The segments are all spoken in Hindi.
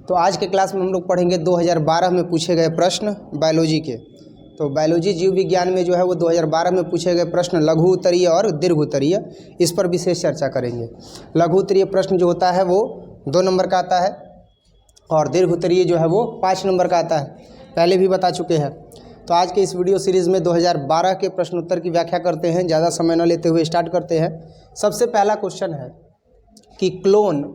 तो आज के क्लास में हम लोग पढ़ेंगे 2012 में पूछे गए प्रश्न बायोलॉजी के। तो बायोलॉजी जीव विज्ञान में जो है वो 2012 में पूछे गए प्रश्न लघु उत्तरीय और दीर्घ उत्तरीय, इस पर विशेष चर्चा करेंगे। लघु उत्तरीय प्रश्न जो होता है वो 2 नंबर का आता है और दीर्घ उत्तरीय जो है वो 5 नंबर का आता है, पहले भी बता चुके हैं। तो आज के इस वीडियो सीरीज़ में 2012 के प्रश्न उत्तर की व्याख्या करते हैं। ज़्यादा समय न लेते हुए स्टार्ट करते हैं। सबसे पहला क्वेश्चन है कि क्लोन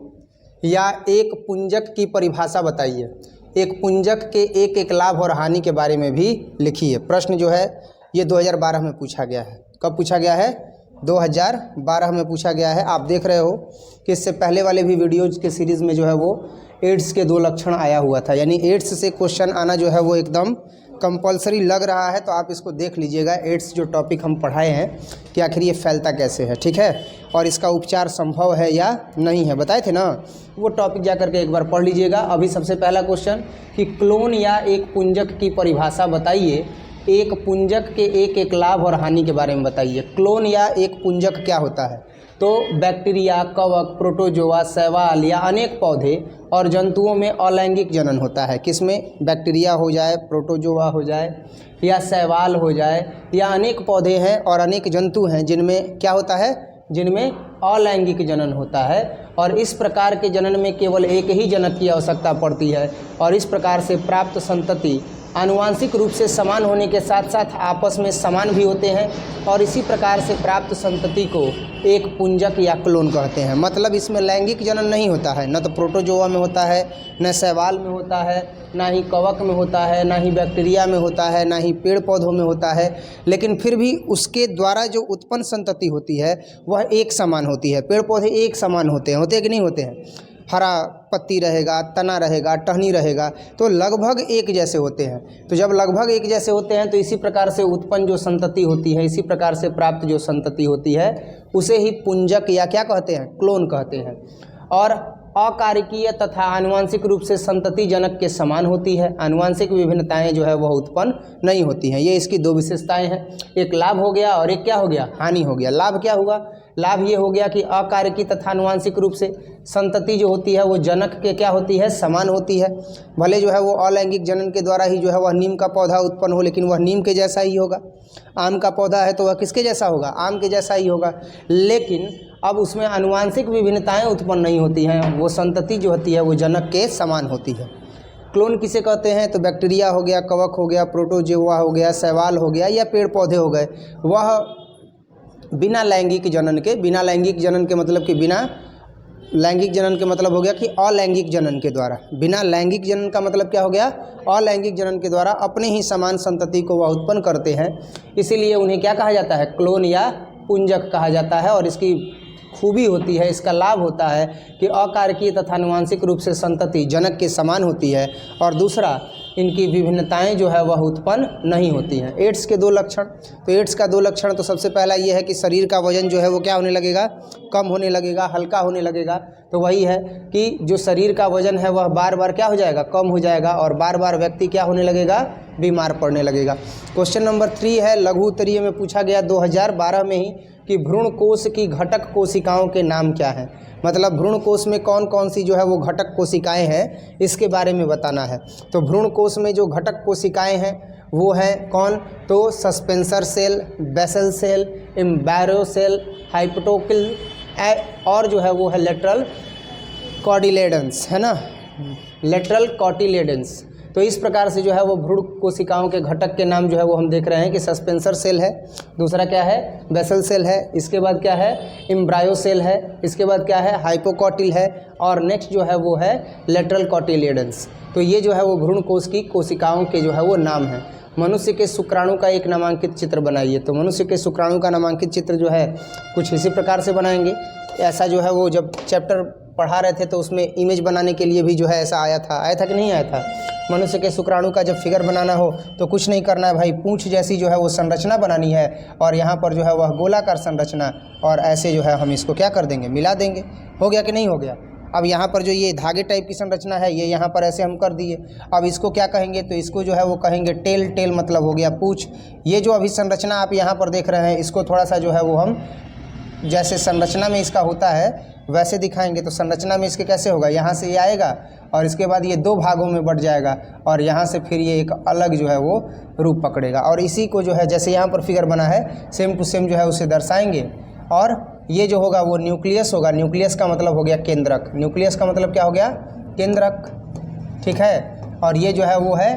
या एक पुंजक की परिभाषा बताइए। एक पुंजक के एक लाभ और हानि के बारे में भी लिखिए। प्रश्न जो है ये 2012 में पूछा गया है। कब पूछा गया है? 2012 में पूछा गया है। आप देख रहे हो कि इससे पहले वाले भी वीडियोज़ के सीरीज़ में जो है वो एड्स के 2 लक्षण आया हुआ था, यानी एड्स से क्वेश्चन आना जो है वो एकदम कंपलसरी लग रहा है। तो आप इसको देख लीजिएगा, एड्स जो टॉपिक हम पढ़ाए हैं कि आखिर ये फैलता कैसे है, ठीक है, और इसका उपचार संभव है या नहीं है, बताए थे ना। वो टॉपिक जा करके एक बार पढ़ लीजिएगा। अभी सबसे पहला क्वेश्चन कि क्लोन या एक पुंजक की परिभाषा बताइए। एक पुंजक के एक लाभ और हानि के बारे में बताइए। क्लोन या एक पुंजक क्या होता है? तो बैक्टीरिया, कवक, प्रोटोजोआ, शैवाल या अनेक पौधे और जंतुओं में अलैंगिक जनन होता है। किसमें? बैक्टीरिया हो जाए, प्रोटोजोआ हो जाए या शैवाल हो जाए या अनेक पौधे हैं और अनेक जंतु हैं जिनमें क्या होता है? जिनमें अलैंगिक जनन होता है। और इस प्रकार के जनन में केवल एक ही जनक की आवश्यकता पड़ती है और इस प्रकार से प्राप्त संतति आनुवांशिक रूप से समान होने के साथ साथ आपस में समान भी होते हैं और इसी प्रकार से प्राप्त संतति को एक पुंजक या क्लोन कहते हैं। मतलब इसमें लैंगिक जनन नहीं होता है, न तो प्रोटोजोआ में होता है, न शैवाल में होता है, ना ही कवक में होता है, ना ही बैक्टीरिया में होता है, ना ही पेड़ पौधों में होता है, लेकिन फिर भी उसके द्वारा जो उत्पन्न संतति होती है वह एक समान होती है। पेड़ पौधे एक समान होते हैं कि नहीं होते हैं? हरा पत्ती रहेगा, तना रहेगा, टहनी रहेगा, तो लगभग एक जैसे होते हैं। तो जब लगभग एक जैसे होते हैं तो इसी प्रकार से उत्पन्न जो संतति होती है, इसी प्रकार से प्राप्त जो संतति होती है उसे ही पुंजक या क्या कहते हैं? क्लोन कहते हैं। और अकारिकीय तथा आनुवांशिक रूप से संतति जनक के समान होती है। आनुवांशिक विभिन्नताएं जो है वह उत्पन्न नहीं होती हैं। ये इसकी 2 विशेषताएं हैं। एक लाभ हो गया और एक क्या हो गया? हानि हो गया। लाभ क्या हुआ? लाभ ये हो गया कि अकारिकी तथा आनुवांशिक रूप से संतति जो होती है वो जनक के क्या होती है? समान होती है। भले जो है वो अलैंगिक जनन के द्वारा ही जो है वह नीम का पौधा उत्पन्न हो, लेकिन वह नीम के जैसा ही होगा। आम का पौधा है तो वह किसके जैसा होगा? आम के जैसा ही होगा। लेकिन अब उसमें आनुवांशिक विभिन्नताएं उत्पन्न नहीं होती हैं, वो संतति जो होती है वो जनक के समान होती है। क्लोन किसे कहते हैं? तो बैक्टीरिया हो गया, कवक हो गया, प्रोटोजोआ हो गया, शैवाल हो गया या पेड़ पौधे हो गए, वह बिना लैंगिक जनन के, बिना लैंगिक जनन के मतलब कि बिना लैंगिक जनन के मतलब हो गया कि अलैंगिक जनन के द्वारा। बिना लैंगिक जनन का मतलब क्या हो गया? अलैंगिक जनन के द्वारा अपने ही समान संतति को वह उत्पन्न करते हैं। इसीलिए उन्हें क्या कहा जाता है? क्लोन या पुंजक कहा जाता है। और इसकी खूबी होती है, इसका लाभ होता है कि अकारिकीय तथा आनुवांशिक रूप से संतति जनक के समान होती है और दूसरा इनकी विभिन्नताएं जो है वह उत्पन्न नहीं होती हैं। एड्स के 2 लक्षण। तो एड्स का 2 लक्षण तो सबसे पहला ये है कि शरीर का वजन जो है वो क्या होने लगेगा? कम होने लगेगा, हल्का होने लगेगा। तो वही है कि जो शरीर का वजन है वह बार बार क्या हो जाएगा? कम हो जाएगा और बार बार व्यक्ति क्या होने लगेगा? बीमार पड़ने लगेगा। क्वेश्चन नंबर 3 है, लघु उत्तरीय में पूछा गया 2012 में ही कि भ्रूण कोश की घटक कोशिकाओं के नाम क्या हैं। मतलब भ्रूण कोश में कौन कौन सी जो है वो घटक कोशिकाएं हैं इसके बारे में बताना है। तो भ्रूण कोश में जो घटक कोशिकाएं हैं वो हैं कौन? तो suspensor cell, basal cell, embryo cell, hypocotyl और जो है वो है लेटरल कॉटिलेडन्स, है ना, लेटरल कॉटिलेडन्स। तो इस प्रकार से जो है वो भ्रूण कोशिकाओं के घटक के नाम जो है वो हम देख रहे हैं कि सस्पेंसर सेल है, दूसरा क्या है? बेसल सेल है, इसके बाद क्या है? एम्ब्रायो सेल है, इसके बाद क्या है? हाइपोकॉटिल है और नेक्स्ट जो है वो है लेटरल कॉटिलेडन्स। तो ये जो है वो भ्रूण कोश की कोशिकाओं के जो है वो नाम है। मनुष्य के शुक्राणु का एक नामांकित चित्र बनाइए। तो मनुष्य के शुक्राणु का नामांकित चित्र जो है कुछ इसी प्रकार से बनाएंगे। ऐसा जो है वो जब चैप्टर पढ़ा रहे थे तो उसमें इमेज बनाने के लिए भी जो है ऐसा आया था कि नहीं आया था? मनुष्य के शुक्राणु का जब फिगर बनाना हो तो कुछ नहीं करना है भाई, पूंछ जैसी जो है वो संरचना बनानी है और यहाँ पर जो है वह गोलाकार संरचना, और ऐसे जो है हम इसको क्या कर देंगे? मिला देंगे। हो गया कि नहीं हो गया? अब यहाँ पर जो ये धागे टाइप की संरचना है ये यहाँ पर ऐसे हम कर दिए। अब इसको क्या कहेंगे? तो इसको जो है वो कहेंगे टेल। टेल मतलब हो गया पूंछ। ये जो अभी संरचना आप यहाँ पर देख रहे हैं इसको थोड़ा सा जो है वो हम जैसे संरचना में इसका होता है वैसे दिखाएंगे तो संरचना में इसके कैसे होगा, यहाँ से ये आएगा और इसके बाद ये 2 भागों में बट जाएगा और यहाँ से फिर ये एक अलग जो है वो रूप पकड़ेगा। और इसी को जो है जैसे यहाँ पर फिगर बना है सेम टू सेम जो है उसे दर्शाएंगे। और ये जो होगा वो न्यूक्लियस होगा। न्यूक्लियस का मतलब हो गया केंद्रक। न्यूक्लियस का मतलब क्या हो गया, केंद्रक, ठीक है। और ये जो है वो है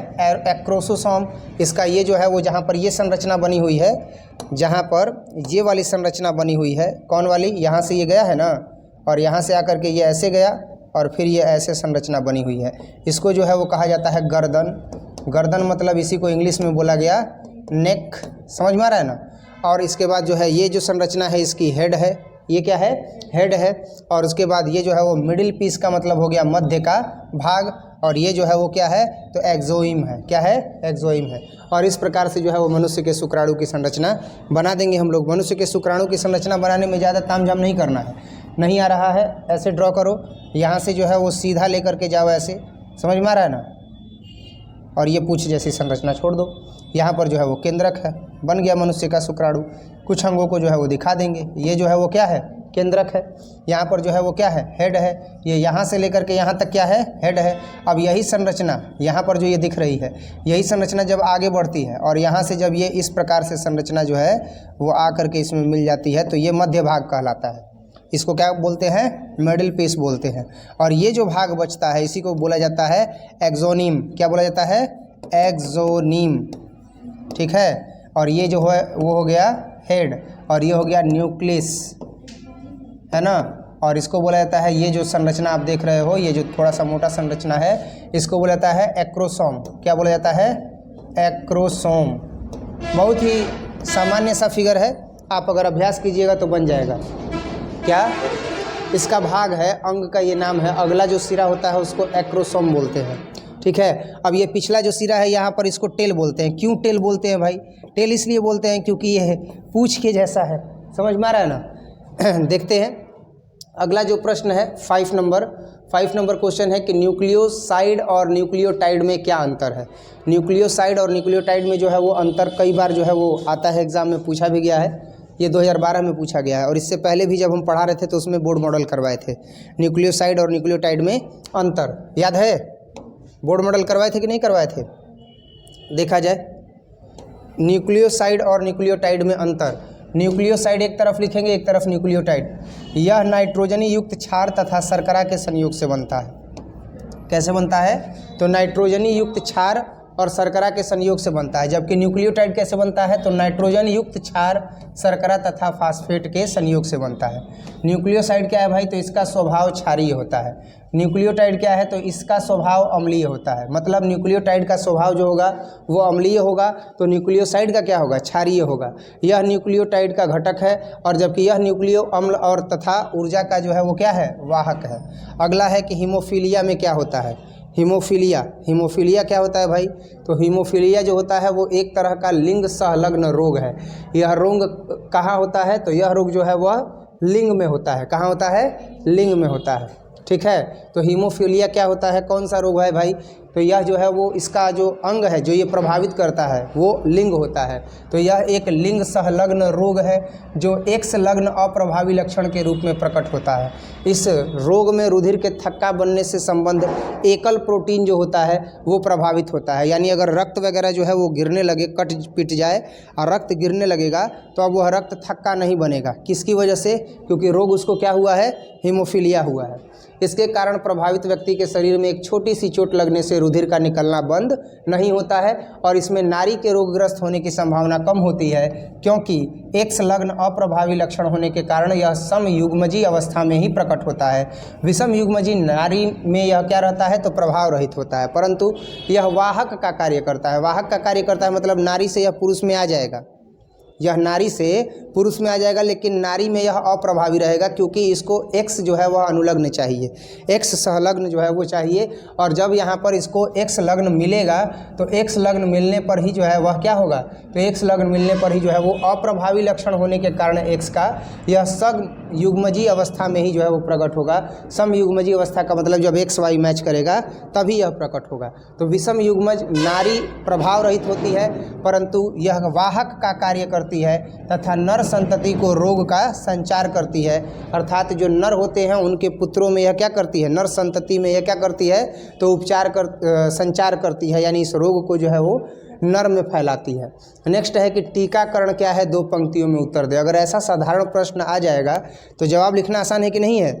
एक्रोसोसोम। इसका ये जो है वो जहाँ पर ये संरचना बनी हुई है, जहाँ पर ये वाली संरचना बनी हुई है, कौन वाली, यहाँ से ये गया है ना और यहाँ से आकर के ये ऐसे गया और फिर ये ऐसे संरचना बनी हुई है। इसको जो है वो कहा जाता है गर्दन। गर्दन मतलब इसी को इंग्लिश में बोला गया नेक, समझ में आ रहा है ना। और इसके बाद जो है ये जो संरचना है इसकी हेड है, ये क्या है, हेड है। और उसके बाद ये जो है वो मिडिल पीस का मतलब हो गया मध्य का भाग। और ये जो है वो क्या है, तो एक्सोइम है। क्या है, एक्सोइम है। और इस प्रकार से जो है वो मनुष्य के शुक्राणु की संरचना बना देंगे हम लोग। मनुष्य के शुक्राणु की संरचना बनाने में ज़्यादा तामझाम नहीं करना है। नहीं आ रहा है ऐसे ड्रॉ करो, यहाँ से जो है वो सीधा लेकर के जाओ ऐसे, समझ में आ रहा है ना। और ये पूछ जैसी संरचना छोड़ दो। यहाँ पर जो है वो केंद्रक है, बन गया मनुष्य का शुक्राणु। कुछ अंगों को जो है वो दिखा देंगे। ये जो है वो क्या है, केंद्रक है। यहाँ पर जो है वो क्या है, हेड है। ये यहाँ से लेकर के यहाँ तक क्या है, हेड है। अब यही संरचना यहाँ पर जो ये दिख रही है, यही संरचना जब आगे बढ़ती है और यहाँ से जब ये इस प्रकार से संरचना जो है वो आकर के इसमें मिल जाती है तो ये मध्य भाग कहलाता है। इसको क्या बोलते हैं, मिडिल पीस बोलते हैं। और ये जो भाग बचता है इसी को बोला जाता है एक्सोनिम। क्या बोला जाता है, एक्सोनिम, ठीक है। और ये जो है वो हो गया हेड और ये हो गया न्यूक्लियस, है ना। और इसको बोला जाता है, ये जो संरचना आप देख रहे हो, ये जो थोड़ा सा मोटा संरचना है, इसको बोला जाता है एक्रोसोम। क्या बोला जाता है, एक्रोसोम। बहुत ही सामान्य सा फिगर है, आप अगर अभ्यास कीजिएगा तो बन जाएगा। क्या, इसका भाग है, अंग का ये नाम है। अगला जो सिरा होता है उसको एक्रोसोम बोलते हैं, ठीक है। अब ये पिछला जो सिरा है यहाँ पर इसको टेल बोलते हैं। क्यों टेल बोलते हैं भाई, टेल इसलिए बोलते हैं क्योंकि ये पूंछ के जैसा है, समझ में आ रहा है ना। देखते हैं अगला जो प्रश्न है 5 नंबर क्वेश्चन है कि न्यूक्लियोसाइड और न्यूक्लियोटाइड में क्या अंतर है। न्यूक्लियोसाइड और न्यूक्लियोटाइड में जो है वो अंतर कई बार जो है वो आता है, एग्जाम में पूछा भी गया है। ये 2012 में पूछा गया है और इससे पहले भी जब हम पढ़ा रहे थे तो उसमें बोर्ड मॉडल करवाए थे। न्यूक्लियोसाइड और न्यूक्लियोटाइड में अंतर याद है, बोर्ड मॉडल करवाए थे कि नहीं करवाए थे, देखा जाए। न्यूक्लियोसाइड और न्यूक्लियोटाइड में अंतर। न्यूक्लियोसाइड एक तरफ लिखेंगे, एक तरफ न्यूक्लियोटाइड। यह नाइट्रोजनी युक्त क्षार तथा शर्करा के संयोग से बनता है। कैसे बनता है, तो नाइट्रोजनी युक्त क्षार और शर्करा के संयोग से बनता है। जबकि न्यूक्लियोटाइड कैसे बनता है, तो नाइट्रोजन युक्त क्षार, शर्करा तथा फास्फेट के संयोग से बनता है। न्यूक्लियोसाइड क्या है भाई, तो इसका स्वभाव क्षारीय होता है। न्यूक्लियोटाइड क्या है, तो इसका स्वभाव अम्लीय होता है। मतलब न्यूक्लियोटाइड का स्वभाव जो होगा वो अम्लीय होगा, तो न्यूक्लियोसाइड का क्या होगा, क्षारीय होगा। यह न्यूक्लियोटाइड का घटक है और जबकि यह न्यूक्लियो अम्ल और तथा ऊर्जा का जो है वो क्या है, वाहक है। अगला है कि हीमोफीलिया में क्या होता है। हीमोफीलिया क्या होता है भाई, तो हीमोफीलिया जो होता है वो एक तरह का लिंग संलग्न रोग है। यह रोग कहाँ होता है, तो यह रोग जो है वह लिंग में होता है। कहाँ होता है, लिंग में होता है, ठीक है। तो हीमोफीलिया क्या होता है, कौन सा रोग है भाई, तो यह जो है वो इसका जो अंग है जो ये प्रभावित करता है वो लिंग होता है। तो यह एक लिंग संलग्न रोग है जो एक्स लग्न अप्रभावी लक्षण के रूप में प्रकट होता है। इस रोग में रुधिर के थक्का बनने से संबंध एकल प्रोटीन जो होता है वो प्रभावित होता है। यानी अगर रक्त वगैरह जो है वो गिरने लगे, कट पिट जाए और रक्त गिरने लगेगा तो अब वह रक्त थक्का नहीं बनेगा। किसकी वजह से, क्योंकि रोग उसको क्या हुआ है, हीमोफीलिया हुआ है। इसके कारण प्रभावित व्यक्ति के शरीर में एक छोटी सी चोट लगने से रुधिर का निकलना बंद नहीं होता है और इसमें नारी के रोगग्रस्त होने की संभावना कम होती है, क्योंकि एक्स लग्न अप्रभावी लक्षण होने के कारण यह समयुग्मजी अवस्था में ही प्रकट होता है। विषम युग्मजी नारी में यह क्या रहता है, तो प्रभाव रहित होता है, परंतु यह वाहक का कार्य करता है। वाहक का कार्य करता है मतलब नारी से यह पुरुष में आ जाएगा, यह नारी से पुरुष में आ जाएगा, लेकिन नारी में यह अप्रभावी रहेगा क्योंकि इसको एक्स जो है वह अनुलग्न चाहिए, एक्स सहलग्न जो है वो चाहिए। और जब यहाँ पर इसको एक्स लग्न मिलेगा तो एक्स लग्न मिलने पर ही जो है वह क्या होगा, तो एक्स लग्न मिलने पर ही जो है वो अप्रभावी लक्षण होने के कारण एक्स का यह समयुग्मजी अवस्था में ही जो है वो प्रकट होगा। समयुग्मजी अवस्था का मतलब जब एक्स वाई मैच करेगा तभी यह प्रकट होगा। तो विषम युग्मज नारी प्रभाव रहित होती है, परंतु यह वाहक का कार्य करती करती है तथा नर संतति को रोग का संचार करती है। अर्थात जो नर होते हैं उनके पुत्रों में यह क्या करती है, नर संतति में यह क्या करती है, तो संचार करती है, यानी इस रोग को जो है वो नर में फैलाती है। नेक्स्ट है कि टीकाकरण क्या है, 2 पंक्तियों में उत्तर दे। अगर ऐसा साधारण प्रश्न आ जाएगा तो जवाब लिखना आसान है कि नहीं है।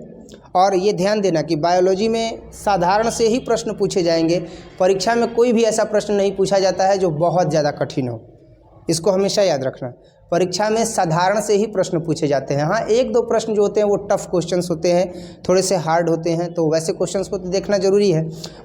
और ये ध्यान देना कि बायोलॉजी में साधारण से ही प्रश्न पूछे जाएंगे, परीक्षा में कोई भी ऐसा प्रश्न नहीं पूछा जाता है जो बहुत ज़्यादा कठिन हो, इसको हमेशा याद रखना। परीक्षा में साधारण से ही प्रश्न पूछे जाते हैं। हाँ, 1-2 प्रश्न जो होते हैं वो टफ क्वेश्चंस होते हैं, थोड़े से हार्ड होते हैं, तो वैसे क्वेश्चंस को तो देखना जरूरी है।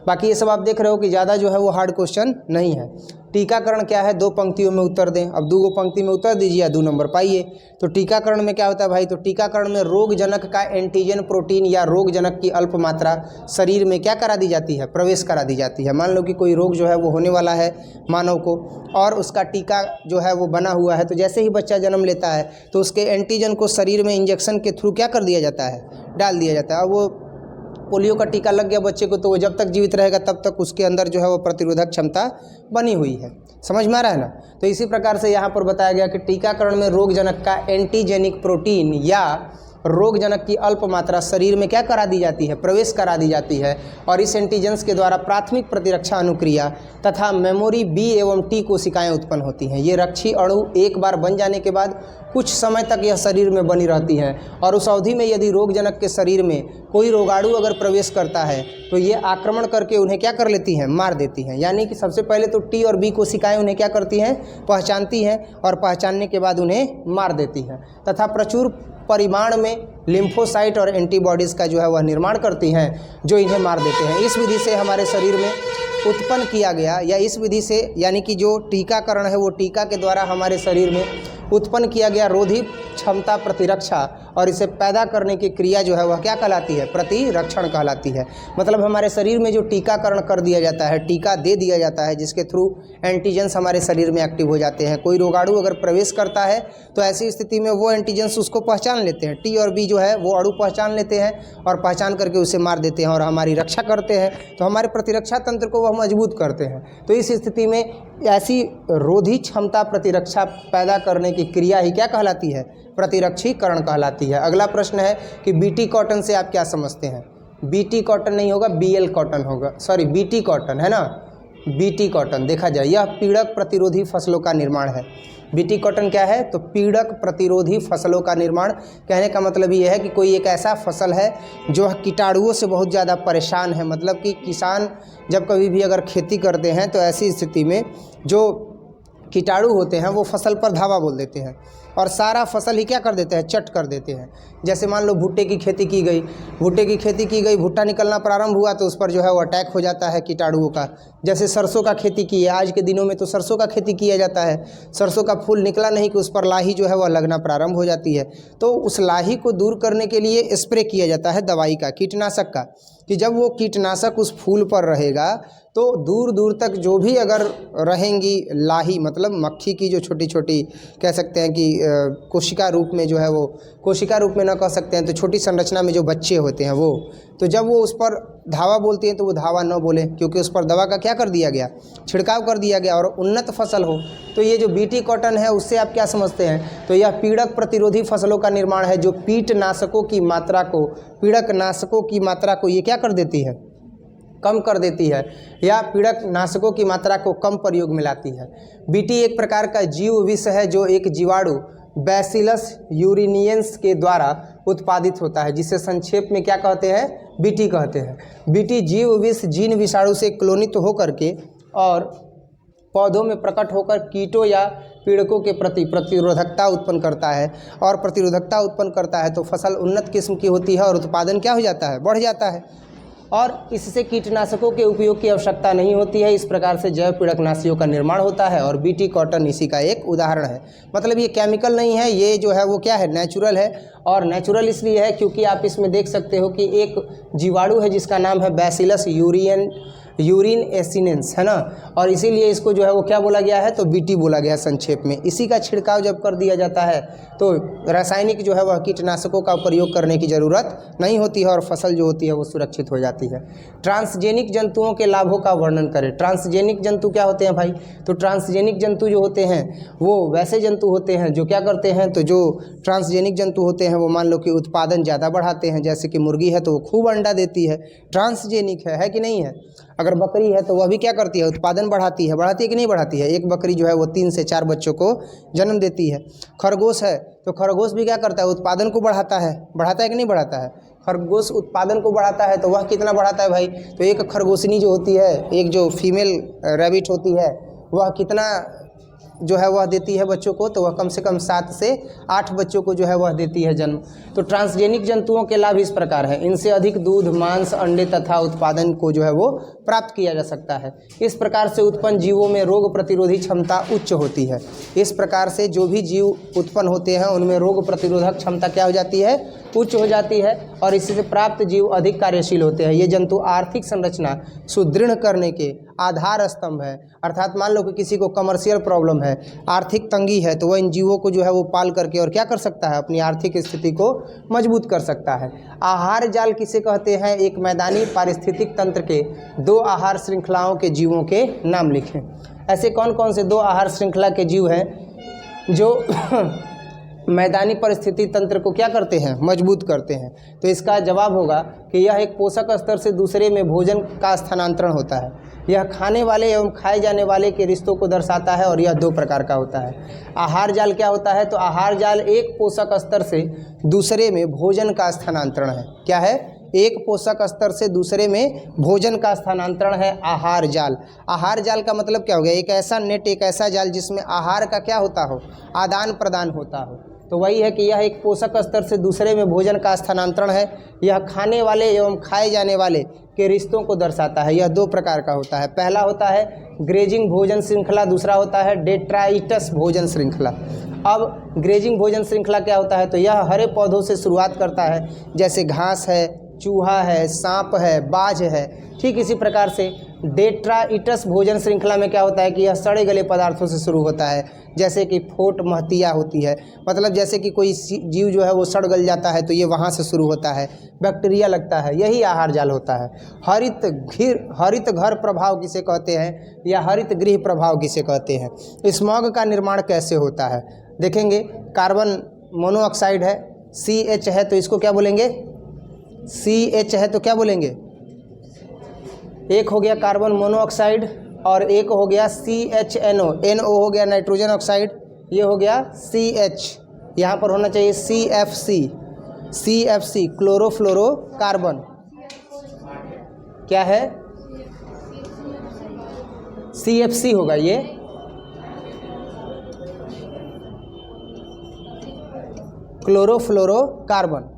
बाकी ये सब आप देख रहे हो कि ज़्यादा जो है वो हार्ड क्वेश्चन नहीं है। टीकाकरण क्या है, 2 पंक्तियों में उत्तर दें। अब 2 पंक्ति में उत्तर दीजिए या 2 नंबर पाइए। तो टीकाकरण में क्या होता है भाई, तो टीकाकरण में रोगजनक का एंटीजन प्रोटीन या रोगजनक की अल्प मात्रा शरीर में क्या करा दी जाती है, प्रवेश करा दी जाती है। मान लो कि कोई रोग जो है वो होने वाला है मानव को और उसका टीका जो है वो बना हुआ है, तो जैसे ही बच्चा जन्म लेता है तो उसके एंटीजन को शरीर में इंजेक्शन के थ्रू क्या कर दिया जाता है, डाल दिया जाता है। अब वो पोलियो का टीका लग गया बच्चे को, तो वो जब तक जीवित रहेगा तब तक उसके अंदर जो है वो प्रतिरोधक क्षमता बनी हुई है। समझ में आ रहा है ना। तो इसी प्रकार से यहाँ पर बताया गया कि टीकाकरण में रोगजनक का एंटीजेनिक प्रोटीन या रोगजनक की अल्प मात्रा शरीर में क्या करा दी जाती है, प्रवेश करा दी जाती है। और इस एंटीजेंस के द्वारा प्राथमिक प्रतिरक्षा अनुक्रिया तथा मेमोरी बी एवं टी कोशिकाएं उत्पन्न होती हैं। ये रक्षी अणु एक बार बन जाने के बाद कुछ समय तक यह शरीर में बनी रहती हैं और उस अवधि में यदि रोगजनक के शरीर में कोई रोगाणु अगर प्रवेश करता है तो ये आक्रमण करके उन्हें क्या कर लेती हैं, मार देती हैं। यानी कि सबसे पहले तो टी और बी कोशिकाएं उन्हें क्या करती हैं, पहचानती हैं और पहचानने के बाद उन्हें मार देती हैं तथा प्रचुर परिमाण में लिम्फोसाइट और एंटीबॉडीज़ का जो है वह निर्माण करती हैं जो इन्हें मार देते हैं। इस विधि से हमारे शरीर में उत्पन्न किया गया या इस विधि से यानी कि जो टीकाकरण है वो टीका के द्वारा हमारे शरीर में उत्पन्न किया गया रोधी क्षमता प्रतिरक्षा और इसे पैदा करने की क्रिया जो है वह क्या कहलाती है, प्रतिरक्षण कहलाती है। मतलब हमारे शरीर में जो टीकाकरण कर दिया जाता है, टीका दे दिया जाता है जिसके थ्रू एंटीजेंस हमारे शरीर में एक्टिव हो जाते हैं। कोई रोगाणु अगर प्रवेश करता है तो ऐसी स्थिति में वो एंटीजेंस उसको पहचान लेते हैं, टी और बी जो है वो अणु पहचान लेते हैं और पहचान करके उसे मार देते हैं और हमारी रक्षा करते हैं। तो हमारे प्रतिरक्षा तंत्र को वह मजबूत करते हैं। तो इस स्थिति में ऐसी रोधी क्षमता प्रतिरक्षा पैदा करने की क्रिया ही क्या कहलाती है, प्रतिरक्षीकरण कहलाती है। अगला प्रश्न है कि बीटी कॉटन से आप क्या समझते हैं। बीटी कॉटन नहीं होगा, बीएल कॉटन होगा, सॉरी बीटी कॉटन है ना, बीटी कॉटन। देखा जाए यह पीड़क प्रतिरोधी फसलों का निर्माण है। बीटी कॉटन क्या है, तो पीड़क प्रतिरोधी फसलों का निर्माण। कहने का मतलब ये है कि कोई एक ऐसा फसल है जो कीटाणुओं से बहुत ज़्यादा परेशान है। मतलब कि किसान जब कभी भी अगर खेती करते हैं तो ऐसी स्थिति में जो कीटाणु होते हैं वो फसल पर धावा बोल देते हैं और सारा फसल ही क्या कर देते हैं, चट कर देते हैं। जैसे मान लो भुट्टे की खेती की गई, भुट्टा निकलना प्रारंभ हुआ तो उस पर जो है वो अटैक हो जाता है कीटाणुओं का। जैसे सरसों का खेती की है, आज के दिनों में तो सरसों का खेती किया जाता है, सरसों का फूल निकला नहीं कि उस पर लाही जो है वह लगना प्रारंभ हो जाती है। तो उस लाही को दूर करने के लिए स्प्रे किया जाता है दवाई का, कीटनाशक का, कि जब वो कीटनाशक उस फूल पर रहेगा तो दूर दूर तक जो भी अगर रहेंगी लाही, मतलब मक्खी की जो छोटी छोटी कह सकते हैं कि कोशिका रूप में जो है वो, कोशिका रूप में ना कह सकते हैं तो छोटी संरचना में जो बच्चे होते हैं वो, तो जब वो उस पर धावा बोलती हैं तो वो धावा न बोले क्योंकि उस पर दवा का क्या कर दिया गया, छिड़काव कर दिया गया और उन्नत फसल हो। तो ये जो बीटी कॉटन है उससे आप क्या समझते हैं, तो यह पीड़क प्रतिरोधी फसलों का निर्माण है जो कीटनाशकों की मात्रा को, पीड़क नाशकों की मात्रा को ये क्या कर देती है, कम कर देती है या पीड़क नाशकों की मात्रा को कम प्रयोग में लाती है। बीटी एक प्रकार का जीव विष है जो एक जीवाणु बैसिलस यूरेनियंस के द्वारा उत्पादित होता है, जिसे संक्षेप में क्या कहते हैं, बीटी कहते हैं। बीटी जीव विष जीन विषाणु से क्लोनित होकर के और पौधों में प्रकट होकर कीटों या पीड़कों के प्रति प्रतिरोधकता उत्पन्न करता है और प्रतिरोधकता उत्पन्न करता है तो फसल उन्नत किस्म की होती है और उत्पादन क्या हो जाता है, बढ़ जाता है और इससे कीटनाशकों के उपयोग की आवश्यकता नहीं होती है। इस प्रकार से जैव पीड़कनाशियों का निर्माण होता है और बीटी कॉटन इसी का एक उदाहरण है। मतलब ये केमिकल नहीं है, ये जो है वो क्या है, नेचुरल है। और नेचुरल इसलिए है क्योंकि आप इसमें देख सकते हो कि एक जीवाणु है जिसका नाम है बैसिलस यूरिन एसिनेंस, है ना। और इसीलिए इसको जो है वो क्या बोला गया है, तो बीटी बोला गया संक्षेप में। इसी का छिड़काव जब कर दिया जाता है तो रासायनिक जो है वह कीटनाशकों का प्रयोग करने की ज़रूरत नहीं होती है और फसल जो होती है वो सुरक्षित हो जाती है। ट्रांसजेनिक जंतुओं के लाभों का वर्णन करें। ट्रांसजेनिक जंतु क्या होते हैं भाई, तो ट्रांसजेनिक जंतु जो होते हैं वो वैसे जंतु होते हैं जो क्या करते हैं, तो जो ट्रांसजेनिक जंतु होते हैं वो मान लो कि उत्पादन ज़्यादा बढ़ाते हैं। जैसे कि मुर्गी है तो वो खूब अंडा देती है, ट्रांसजेनिक है कि नहीं है। अगर बकरी है तो वह भी क्या करती है, उत्पादन बढ़ाती है कि नहीं बढ़ाती है। एक बकरी जो है वो 3 से 4 बच्चों को जन्म देती है। खरगोश है तो खरगोश भी क्या करता है, उत्पादन को बढ़ाता है कि नहीं बढ़ाता है। खरगोश उत्पादन को बढ़ाता है तो वह कितना बढ़ाता है भाई, तो एक खरगोशनी जो होती है, एक जो फीमेल रैबिट होती है वह कितना जो है वह देती है बच्चों को, तो वह कम से कम 7 से 8 बच्चों को जो है वह देती है जन्म। तो ट्रांसजेनिक जंतुओं के लाभ इस प्रकार हैं। इनसे अधिक दूध, मांस, अंडे तथा उत्पादन को जो है वो प्राप्त किया जा सकता है। इस प्रकार से उत्पन्न जीवों में रोग प्रतिरोधी क्षमता उच्च होती है। इस प्रकार से जो भी जीव उत्पन्न होते हैं उनमें रोग प्रतिरोधक क्षमता क्या हो जाती है, उच्च हो जाती है और इससे प्राप्त जीव अधिक कार्यशील होते हैं। ये जंतु आर्थिक संरचना सुदृढ़ करने के आधार स्तंभ है। अर्थात मान लो कि किसी को कमर्शियल प्रॉब्लम है, आर्थिक तंगी है, तो वह इन जीवों को जो है वो पाल करके और क्या कर सकता है, अपनी आर्थिक स्थिति को मजबूत कर सकता है। आहार जाल किसे कहते हैं, एक मैदानी पारिस्थितिक तंत्र के 2 आहार श्रृंखलाओं के जीवों के नाम लिखें। ऐसे कौन कौन से 2 आहार श्रृंखला के जीव हैं जो मैदानी परिस्थिति तंत्र को क्या करते हैं, मजबूत करते हैं। तो इसका जवाब होगा कि यह एक पोषक स्तर से दूसरे में भोजन का स्थानांतरण होता है। यह खाने वाले एवं खाए जाने वाले के रिश्तों को दर्शाता है और यह 2 प्रकार का होता है। आहार जाल क्या होता है, तो आहार जाल एक पोषक स्तर से दूसरे में भोजन का स्थानांतरण है। क्या है, एक पोषक स्तर से दूसरे में भोजन का स्थानांतरण है आहार जाल। आहार जाल का मतलब क्या हो गया, एक ऐसा नेट, एक ऐसा जाल जिसमें आहार का क्या होता हो, आदान प्रदान होता हो। तो वही है कि यह एक पोषक स्तर से दूसरे में भोजन का स्थानांतरण है। यह खाने वाले एवं खाए जाने वाले के रिश्तों को दर्शाता है। यह 2 प्रकार का होता है। पहला होता है ग्रेजिंग भोजन श्रृंखला, दूसरा होता है डेट्राइटस भोजन श्रृंखला। अब ग्रेजिंग भोजन श्रृंखला क्या होता है, तो यह हरे पौधों से शुरुआत करता है, जैसे घास है, चूहा है, सांप है, बाज है। ठीक इसी प्रकार से डेट्राइटस भोजन श्रृंखला में क्या होता है कि यह सड़े गले पदार्थों से शुरू होता है, जैसे कि फोट महतिया होती है। मतलब जैसे कि कोई जीव जो है वो सड़ गल जाता है तो ये वहाँ से शुरू होता है, बैक्टीरिया लगता है, यही आहार जाल होता है। हरित घर प्रभाव किसे कहते हैं या हरित गृह प्रभाव किसे कहते हैं। स्मॉग का निर्माण कैसे होता है, देखेंगे। कार्बन मोनोऑक्साइड है, CH है तो इसको क्या बोलेंगे, CH है तो क्या बोलेंगे, एक हो गया कार्बन मोनोऑक्साइड और एक हो गया CHNO, NO हो गया नाइट्रोजन ऑक्साइड, ये हो गया CH, यहाँ पर होना चाहिए CFC क्लोरोफ्लोरोकार्बन। क्या है, CFC होगा ये, क्लोरोफ्लोरोकार्बन।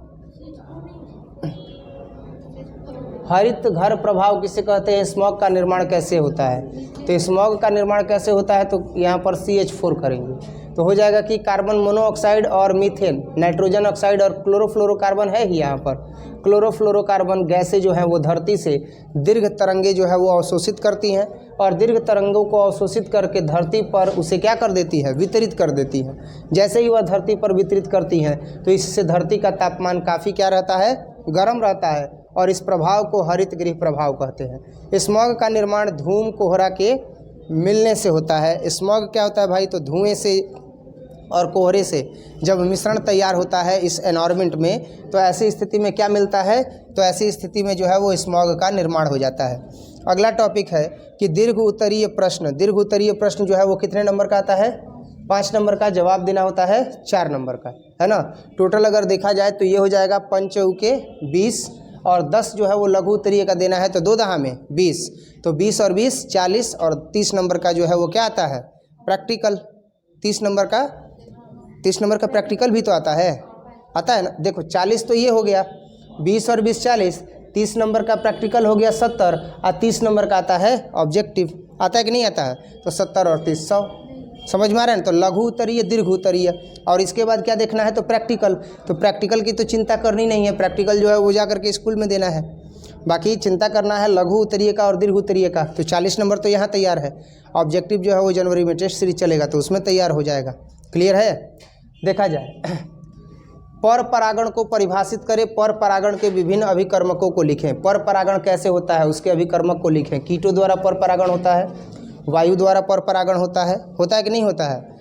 हरित घर प्रभाव किसे कहते हैं, स्मॉग का निर्माण कैसे होता है। तो स्मॉग का निर्माण कैसे होता है, तो यहाँ पर CH4 करेंगे तो हो जाएगा कि कार्बन मोनोऑक्साइड और मीथेन, नाइट्रोजन ऑक्साइड और क्लोरोफ्लोरोकार्बन है ही। यहाँ पर क्लोरोफ्लोरोकार्बन गैसें जो हैं वो धरती से दीर्घ तरंगे जो है वो अवशोषित करती हैं और दीर्घ तरंगों को अवशोषित करके धरती पर उसे क्या कर देती है, वितरित कर देती है। जैसे ही वह धरती पर वितरित करती हैं तो इससे धरती का तापमान काफ़ी क्या रहता है, गर्म रहता है और इस प्रभाव को हरित गृह प्रभाव कहते हैं। स्मॉग का निर्माण धूम कोहरा के मिलने से होता है। स्मॉग क्या होता है भाई, तो धुएं से और कोहरे से जब मिश्रण तैयार होता है इस एनवायरनमेंट में, तो ऐसी स्थिति में क्या मिलता है, तो ऐसी स्थिति में जो है वो स्मॉग का निर्माण हो जाता है। अगला टॉपिक है कि दीर्घ उत्तरीय प्रश्न। दीर्घ उत्तरीय प्रश्न जो है वो कितने नंबर का आता है, 5 नंबर का। जवाब देना होता है 4 नंबर का, है ना। टोटल अगर देखा जाए तो ये हो जाएगा 5 चौके 20 और 10 जो है वो लघु उत्तरीय का देना है तो 2 दहा में 20, तो 20 और 20 40 और 30 नंबर का जो है वो क्या आता है, प्रैक्टिकल। 30 नंबर का प्रैक्टिकल भी तो आता है ना। देखो 40 तो ये हो गया, 20 और 20 40, 30 नंबर का प्रैक्टिकल हो गया 70 और 30 नंबर का आता है ऑब्जेक्टिव। आता है कि नहीं आता है, तो 70 और 30 100। समझ में आ रहा है ना। तो लघु उत्तरीय, दीर्घ उत्तरीय और इसके बाद क्या देखना है, तो प्रैक्टिकल। तो प्रैक्टिकल की तो चिंता करनी नहीं है, प्रैक्टिकल जो है वो जा करके स्कूल में देना है। बाकी चिंता करना है लघु उत्तरीय का और दीर्घ उत्तरीय का। तो 40 नंबर तो यहाँ तैयार है। ऑब्जेक्टिव जो है वो जनवरी में टेस्ट सीरीज चलेगा तो उसमें तैयार हो जाएगा। क्लियर है। देखा जाए, पर परागण को परिभाषित करें, पर परागण के विभिन्न अभिकर्मकों को लिखें। पर परागण कैसे होता है उसके अभिकर्मक को लिखें। कीटों द्वारा पर परागण होता है, वायु द्वारा पर परागण होता है कि नहीं होता है,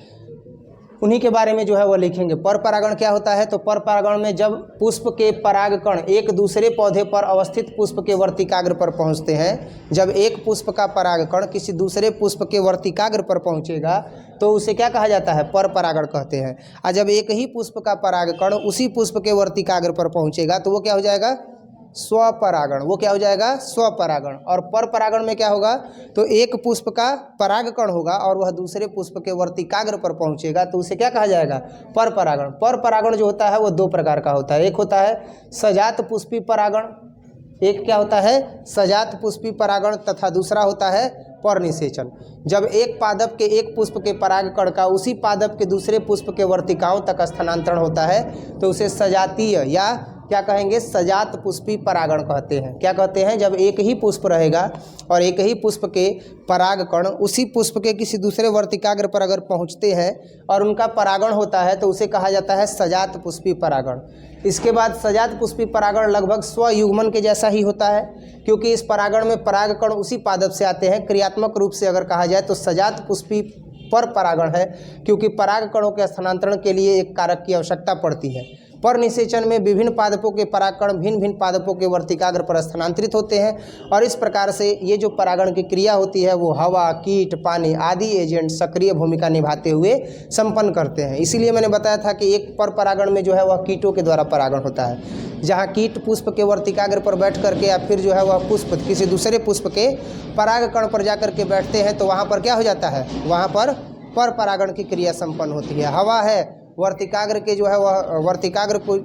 उन्हीं के बारे में जो है वो लिखेंगे। पर परागण क्या होता है, तो पर परागण में जब पुष्प के परागकण एक दूसरे पौधे पर अवस्थित पुष्प के वर्तिकाग्र पर पहुंचते हैं, जब एक पुष्प का परागकण किसी दूसरे पुष्प के वर्तिकाग्र पर पहुंचेगा तो उसे क्या कहा जाता है, पर परागण कहते हैं। और जब एक ही पुष्प का परागकण उसी पुष्प के वर्तिकाग्र पर पहुंचेगा तो वो क्या हो जाएगा, स्वपरागण। वो क्या हो जाएगा, स्वपरागण। और पर परागण में क्या होगा, तो एक पुष्प का परागकण होगा और वह दूसरे पुष्प के वर्तिकाग्र पर पहुंचेगा तो उसे क्या कहा जाएगा, पर परागण। पर परागण जो होता है वो दो प्रकार का होता है। एक होता है सजात पुष्पी परागण, एक क्या होता है, सजात पुष्पी परागण, तथा दूसरा होता है पर निषेचन। जब एक पादप के एक पुष्प के परागकण का उसी पादप के दूसरे पुष्प के वर्तिकाओं तक स्थानांतरण होता है तो उसे सजातीय या क्या कहेंगे, सजात पुष्पी परागण कहते हैं। क्या कहते हैं, जब एक ही पुष्प रहेगा और एक ही पुष्प के परागकण उसी पुष्प के किसी दूसरे वर्तिकाग्र पर अगर पहुंचते हैं और उनका परागण होता है तो उसे कहा जाता है सजात पुष्पी परागण। इसके बाद सजात पुष्पी परागण लगभग स्वयुग्मन के जैसा ही होता है, क्योंकि इस परागण में परागकण उसी पादप से आते हैं। क्रियात्मक रूप से अगर कहा जाए तो सजात पुष्पी पर परागण है, क्योंकि परागकणों के स्थानांतरण के लिए एक कारक की आवश्यकता पड़ती है। पर निषेचन में विभिन्न पादपों के परागकण भिन्न भिन्न पादपों के वर्तिकाग्र पर स्थानांतरित होते हैं और इस प्रकार से ये जो परागण की क्रिया होती है वो हवा, कीट, पानी आदि एजेंट सक्रिय भूमिका निभाते हुए संपन्न करते हैं। इसीलिए मैंने बताया था कि एक पर परागण में जो है वह कीटों के द्वारा परागण होता है, जहाँ कीट पुष्प के वर्तिकाग्र पर बैठ करके या फिर जो है वह पुष्प किसी दूसरे पुष्प के परागकण पर जा करके बैठते हैं तो वहाँ पर क्या हो जाता है, वहाँ पर परागण की क्रिया संपन्न होती है। हवा है, वर्तिकाग्र के जो है वह वर्तिकाग्र को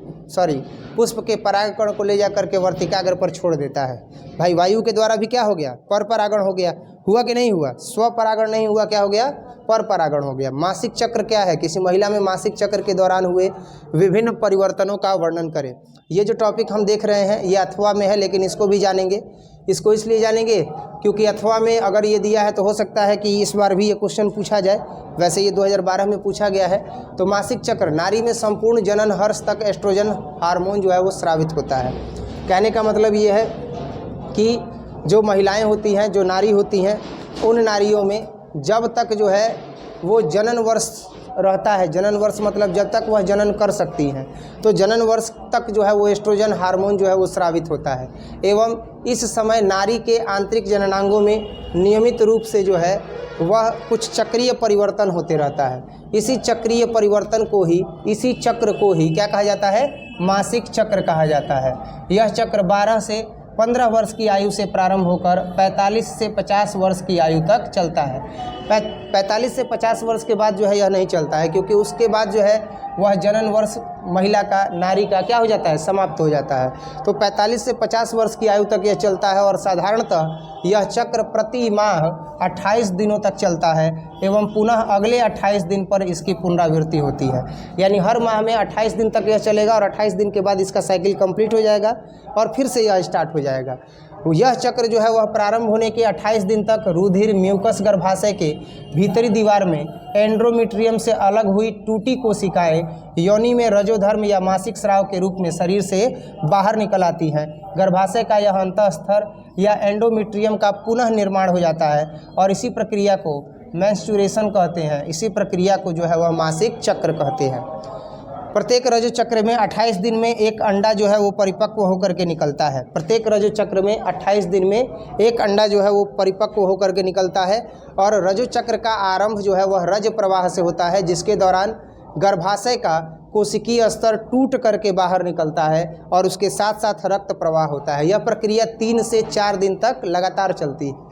पुष्प के परागकण को ले जा करके वर्तिकाग्र पर छोड़ देता है। भाई वायु के द्वारा भी क्या हो गया, पर परागण हो गया। हुआ कि नहीं हुआ, स्वपरागण नहीं हुआ, क्या हो गया, पर परागण हो गया। मासिक चक्र क्या है, किसी महिला में मासिक चक्र के दौरान हुए विभिन्न परिवर्तनों का वर्णन करें। ये जो टॉपिक हम देख रहे हैं ये अथवा में है, लेकिन इसको भी जानेंगे। इसको इसलिए जानेंगे क्योंकि अथवा में अगर ये दिया है तो हो सकता है कि इस बार भी ये क्वेश्चन पूछा जाए। वैसे ये 2012 में पूछा गया है। तो मासिक चक्र, नारी में संपूर्ण जनन हर्ष तक एस्ट्रोजन हार्मोन जो है वो स्रावित होता है। कहने का मतलब ये है कि जो महिलाएं होती हैं, जो नारी होती हैं, उन नारियों में जब तक जो है वो जनन वर्ष रहता है, जनन वर्ष मतलब जब तक वह जनन कर सकती हैं, तो जनन वर्ष तक जो है वो एस्ट्रोजन हार्मोन जो है वो स्रावित होता है। एवं इस समय नारी के आंतरिक जननांगों में नियमित रूप से जो है वह कुछ चक्रीय परिवर्तन होते रहता है। इसी चक्रीय परिवर्तन को ही, इसी चक्र को ही क्या कहा जाता है, मासिक चक्र कहा जाता है। यह चक्र 12 से 15 वर्ष की आयु से प्रारंभ होकर 45 से 50 वर्ष की आयु तक चलता है। 45 से 50 वर्ष के बाद जो है यह नहीं चलता है, क्योंकि उसके बाद जो है वह जनन वर्ष महिला का, नारी का क्या हो जाता है, समाप्त हो जाता है। तो 45 से 50 वर्ष की आयु तक यह चलता है और साधारणतः यह चक्र प्रति माह 28 दिनों तक चलता है एवं पुनः अगले 28 दिन पर इसकी पुनरावृत्ति होती है। यानी हर माह में 28 दिन तक यह चलेगा और 28 दिन के बाद इसका साइकिल कंप्लीट हो जाएगा और फिर से यह स्टार्ट हो जाएगा। यह चक्र जो है वह प्रारंभ होने के 28 दिन तक रुधिर म्यूकस गर्भाशय के भीतरी दीवार में एंड्रोमीट्रियम से अलग हुई टूटी कोशिकाएं योनि में रजोधर्म या मासिक स्राव के रूप में शरीर से बाहर निकल आती हैं। गर्भाशय का यह अंतःस्तर या एंडोमीट्रियम का पुनः निर्माण हो जाता है और इसी प्रक्रिया को मेंस्ट्रुएशन कहते हैं। इसी प्रक्रिया को जो है वह मासिक चक्र कहते हैं। प्रत्येक रजो चक्र में 28 दिन में एक अंडा जो है वो परिपक्व होकर के निकलता है। प्रत्येक रजो चक्र में 28 दिन में एक अंडा जो है वो परिपक्व होकर के निकलता है और रजो चक्र का आरंभ जो है वह रज प्रवाह से होता है, जिसके दौरान गर्भाशय का कोशिकीय स्तर टूट करके बाहर निकलता है और उसके साथ साथ रक्त प्रवाह होता है। यह प्रक्रिया 3 से 4 दिन तक लगातार चलती है।